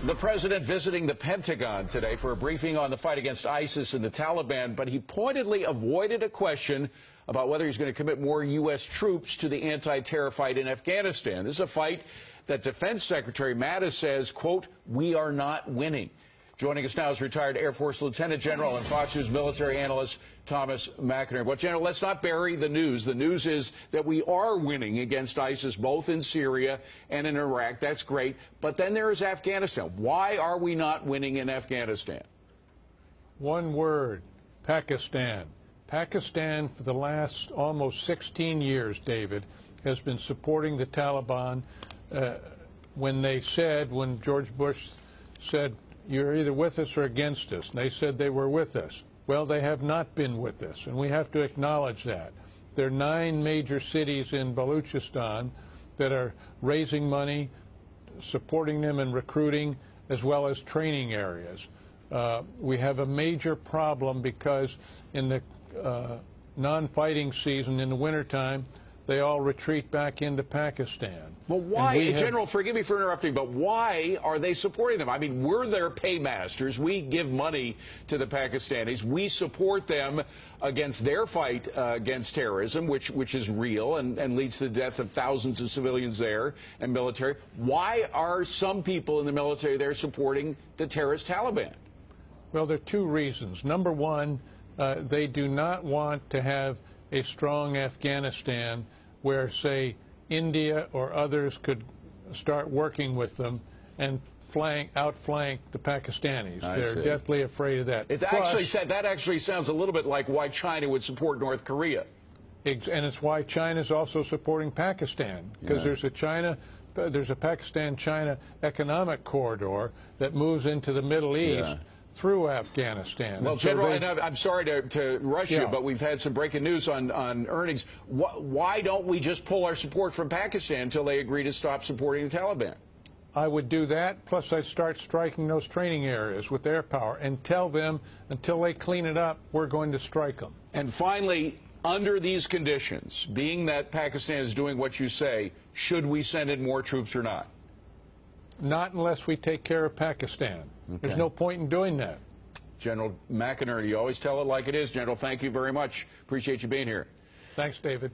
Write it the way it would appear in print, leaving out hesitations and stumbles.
The president visiting the Pentagon today for a briefing on the fight against ISIS and the Taliban, but he pointedly avoided a question about whether he's going to commit more U.S. troops to the anti-terror fight in Afghanistan. This is a fight that Defense Secretary Mattis says, quote, "we are not winning." Joining us now is retired Air Force Lieutenant General and Fox News military analyst Thomas McInerney. Well, General, let's not bury the news. The news is that we are winning against ISIS, both in Syria and in Iraq. That's great. But then there is Afghanistan. Why are we not winning in Afghanistan? One word, Pakistan. Pakistan, for the last almost 16 years, David, has been supporting the Taliban. When George Bush said, "You're either with us or against us," and they said they were with us. Well, they have not been with us, and we have to acknowledge that. There are 9 major cities in Baluchistan that are raising money, supporting them in recruiting, as well as training areas. We have a major problem because in the non-fighting season in the wintertime, they all retreat back into Pakistan. Well, why, General, forgive me for interrupting, but why are they supporting them? I mean, we're their paymasters. We give money to the Pakistanis. We support them against their fight against terrorism, which is real and leads to the death of thousands of civilians there and military. Why are some people in the military there supporting the terrorist Taliban? Well, there are 2 reasons. Number one, they do not want to have a strong Afghanistan where, say, India or others could start working with them and outflank the Pakistanis. They're deathly afraid of that. That actually sounds a little bit like why China would support North Korea. And it's why China's also supporting Pakistan, because there's a Pakistan-China economic corridor that moves into the Middle East through Afghanistan. Well, General, and I'm sorry to rush you, but we've had some breaking news on earnings. Why don't we just pull our support from Pakistan until they agree to stop supporting the Taliban? I would do that, plus I'd start striking those training areas with air power and tell them until they clean it up, we're going to strike them. And finally, under these conditions, being that Pakistan is doing what you say, should we send in more troops or not? Not unless we take care of Pakistan. Okay. There's no point in doing that. General McInerney, you always tell it like it is. General, thank you very much. Appreciate you being here. Thanks, David.